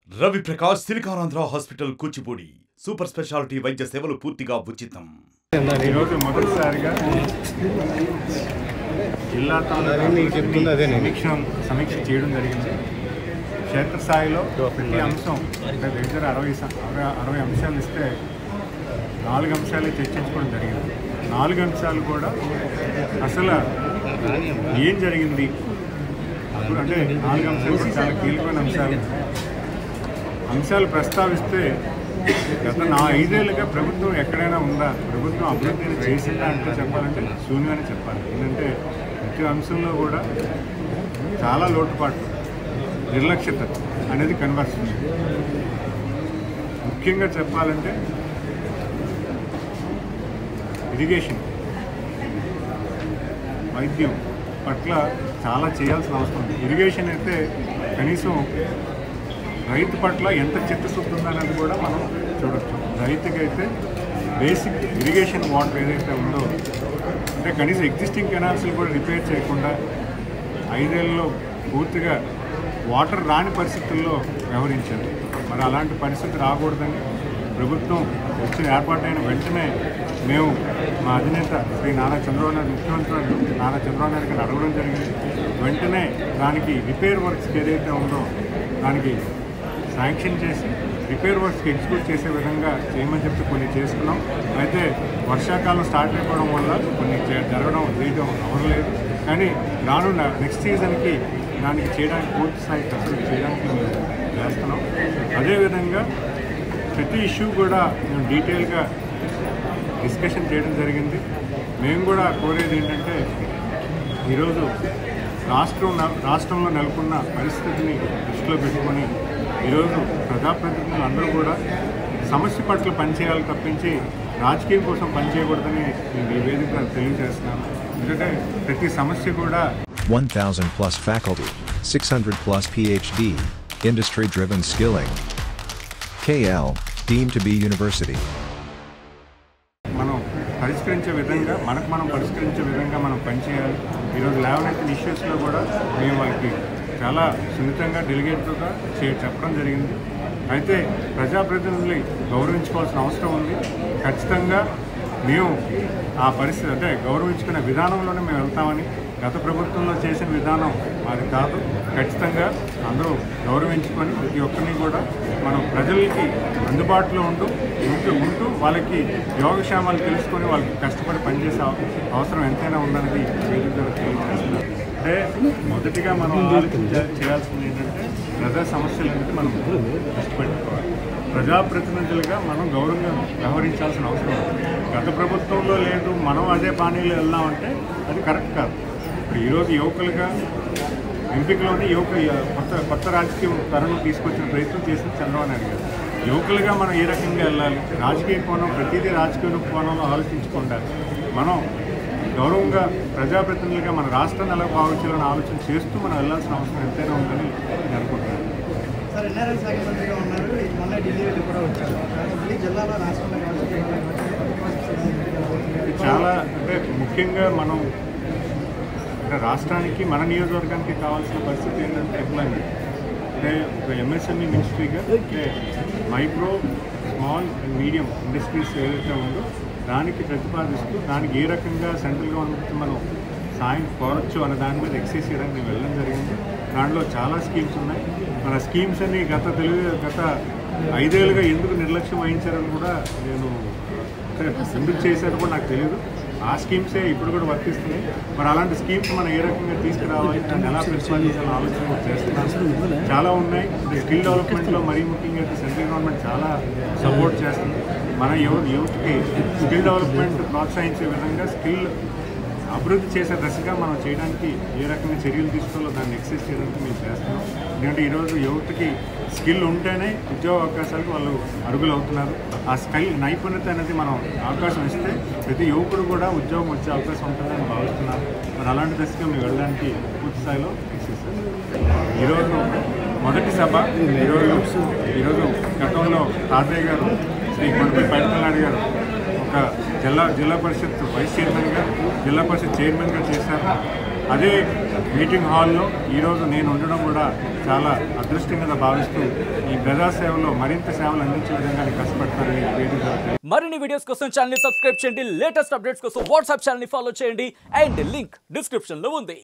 Ravi Prakash Siliconandhra hospital Kuchipudi super speciality వైద్య సేవలు పూర్తిగా ఉచితం. ఈరోజు మొదటిసారిగా జిల్లాతో సమీక్ష చేయడం జరిగింది. క్షేత్రస్థాయిలో ప్రతి అంశం అంటే దగ్గర 60 అంశాలు ఇస్తే 4 అంశాలే చర్చించుకోవడం జరిగింది. 4 అంశాలు కూడా అసలు ఏం జరిగింది అంటే 4 అంశాలు కూడా చాలా కీలకమైన అంశాలు ప్రస్తావిస్తే గత 5 ఏళ్ళుగా ప్రభుత్వం ఎక్కడైనా ఉందా, ప్రభుత్వం అభివృద్ధిని చేసిందా అంటే చెప్పాలంటే శూన్యమని చెప్పాలి. ఎందుకంటే ప్రతి అంశంలో కూడా చాలా లోటుపాట్లు, నిర్లక్ష్యత అనేది కనబడుతుంది. ముఖ్యంగా చెప్పాలంటే ఇరిగేషన్, వైద్యం పట్ల చాలా చేయాల్సిన అవసరం ఉంది. ఇరిగేషన్ అయితే కనీసం రైతు పట్ల ఎంత చిత్తశుద్ధి ఉందనేది కూడా మనం చూడొచ్చు. రైతుకైతే బేసిక్ ఇరిగేషన్ వాటర్ ఏదైతే ఉందో అంటే కనీసం ఎగ్జిస్టింగ్ కెనాల్స్ని కూడా రిపేర్ చేయకుండా 5 ఏళ్ళలో పూర్తిగా వాటర్ రాని పరిస్థితుల్లో వ్యవహరించారు. మరి అలాంటి పరిస్థితి రాకూడదని ప్రభుత్వం ఏర్పాటైన వెంటనే మేము మా అధినేత శ్రీ నారా చంద్రబాబు నాయుడు, ముఖ్యమంత్రి నారా చంద్రబాబు నాయుడు గారిని అడగడం జరిగింది. వెంటనే దానికి రిపేర్ వర్క్స్కి ఏదైతే ఉందో దానికి శాంక్షన్ చేసి రిపేర్ వర్క్స్కి ఎగ్జిక్యూట్ చేసే విధంగా చేయమని చెప్పి కొన్ని చేసుకున్నాం. అయితే వర్షాకాలం స్టార్ట్ అయిపోవడం వల్ల కొన్ని చేయడం అవ్వలేదు. కానీ రానున్న నెక్స్ట్ సీజన్కి దానికి చేయడానికి పూర్తి స్థాయి కసరత్తు చేయడానికి మేము చేస్తున్నాం. అదేవిధంగా ప్రతి ఇష్యూ కూడా మేము డీటెయిల్గా డిస్కషన్ చేయడం జరిగింది. మేము కూడా కోరేది ఏంటంటే ఈరోజు రాష్ట్రంలో నెలకొన్న పరిస్థితిని దృష్టిలో పెట్టుకొని ఈరోజు ప్రజాప్రతినిధులు అందరూ కూడా సమస్య పట్ల పనిచేయాలి తప్పించి రాజకీయం కోసం పనిచేయకూడదని నేను ఈ వేదిక తెలియజేస్తున్నాను. ఎందుకంటే ప్రతి సమస్య కూడా 1,000+ faculty, 600+ PhD, industry-driven skilling. KL, deemed to be university. మనం పరిష్కరించే విధంగా మనం పరిష్కరించే విధంగా మనం పనిచేయాలి. ఈరోజు లేవనెత్తిన ఇష్యూస్లో కూడా మేము వాళ్ళకి చాలా సున్నితంగా డెలిగేట్గా చెప్పడం జరిగింది. అయితే ప్రజాప్రతినిధుల్ని గౌరవించుకోవాల్సిన అవసరం ఉంది. ఖచ్చితంగా మేము ఆ పరిస్థితి అంటే గౌరవించుకునే విధానంలోనే మేము వెళ్తామని, గత ప్రభుత్వంలో చేసిన విధానం అది కాదు. ఖచ్చితంగా అందరూ గౌరవించుకొని ప్రతి ఒక్కరిని కూడా మనం ప్రజలకి అందుబాటులో ఉంటూ వాళ్ళకి యోగక్షేమాలు తెలుసుకొని వాళ్ళకి కష్టపడి పనిచేసే అవసరం ఎంతైనా ఉందనేది వేదికగా తెలియజేస్తున్నారు. అంటే మొదటిగా మనం చేయాల్సింది ఏంటంటే ప్రజా సమస్యలన్నిటి మనం కష్టపెట్టుకోవాలి. ప్రజాప్రతినిధులుగా మనం గౌరవంగా వ్యవహరించాల్సిన అవసరం ఉంది. గత ప్రభుత్వంలో లేదు, మనం అదే పానీలో వెళ్దామంటే అది కరెక్ట్ కాదు. ఇప్పుడు ఈరోజు యువకులుగా ఎంపికలోని కొత్త రాజకీయ తరుణం తీసుకొచ్చిన ప్రయత్నం చేసిన చంద్రబాబు నాయుడు గారు. యువకులుగా మనం ఏ రకంగా వెళ్ళాలి, రాజకీయ కోణం ప్రతిదీ రాజకీయ కోణంలో ఆలోచించుకుంటారు. మనం గౌరవంగా ప్రజాప్రతినిధులుగా మన రాష్ట్రాన్ని ఎలా బాగుంచాలని ఆలోచన చేస్తూ మనం వెళ్ళాల్సిన అవసరం ఎంతైనా ఉందని నేను అనుకుంటున్నాను. చాలా అంటే ముఖ్యంగా మనం అంటే రాష్ట్రానికి మన నియోజకవర్గానికి కావాల్సిన పరిస్థితి ఏంటంటే ఎంప్లాయ్మెంట్. అంటే ఒక ఎంఎస్ఎంఈ మినిస్ట్రీగా అంటే micro, small and medium industries ఏదైతే ఉందో దానికి ప్రతిపాదిస్తూ దానికి ఏ రకంగా సెంట్రల్ గవర్నమెంట్ మనం సాయం కోరచ్చు అనే దాని మీద ఎక్సైజ్ చేయడానికి నేను వెళ్ళడం జరిగింది. దాంట్లో చాలా స్కీమ్స్ ఉన్నాయి. మన స్కీమ్స్ అన్ని గత 5 ఏళ్ళుగా ఎందుకు నిర్లక్ష్యం వహించారని కూడా నేను ఎందుకు చేశారో కూడా నాకు తెలియదు. ఆ స్కీమ్సే ఇప్పుడు కూడా వర్తిస్తున్నాయి. మరి అలాంటి స్కీమ్స్ మనం ఏ రకంగా తీసుకురావాలి, దాన్ని ఎలా ప్రతిపాదించాలని ఆలోచన చేస్తున్నాం. చాలా ఉన్నాయి. స్కిల్ డెవలప్మెంట్లో మరీ ముఖ్యంగా అయితే సెంట్రల్ గవర్నమెంట్ చాలా సపోర్ట్ చేస్తుంది. మన యూత్కి స్కిల్ డెవలప్మెంట్ ప్రోత్సహించే విధంగా స్కిల్ అభివృద్ధి చేసే దశగా మనం చేయడానికి ఏ రకంగా చర్యలు తీసుకోవాలో దాన్ని ఎక్సైజ్ చేయడానికి మేము చేస్తున్నాం. ఎందుకంటే ఈరోజు యువతకి స్కిల్ ఉంటేనే ఉద్యోగ అవకాశాలకు వాళ్ళు అరుగులు అవుతున్నారు. ఆ స్కిల్ నైపుణ్యత అనేది మనం అవకాశం ఇస్తే ప్రతి యువకుడు కూడా ఉద్యోగం వచ్చే అవకాశం ఉంటుందని భావిస్తున్నారు. మరి అలాంటి దశగా మేము వెళ్ళడానికి పూర్తి స్థాయిలో ఎక్సైజ్. ఈరోజు మొదటి సభ ఈరోజు గతంలో తాతయ్య గారు శ్రీ కొండపల్లి పైడితల్లాడి గారు ఒక జిల్లా పరిషత్ వైస్ చైర్మన్గా, జిల్లా పరిషత్ చైర్మన్గా చేశారు. అదే మీటింగ్ హాల్లో ఈరోజు నేను ఉండడం కూడా చాలా అదృష్టంగా భావిస్తూ ఈ ప్రజాసేవలో మరింత సేవలు అందించే విధంగా కష్టపడతానని వేదిక. మరిన్ని వీడియోస్ కోసం ఛానల్ ని సబ్స్క్రైబ్ చేయండి, లేటెస్ట్ అప్డేట్స్ కోసం వాట్సాప్ ఛానల్ ని ఫాలో చేయండి అండ్ లింక్ డిస్క్రిప్షన్ లో ఉంది.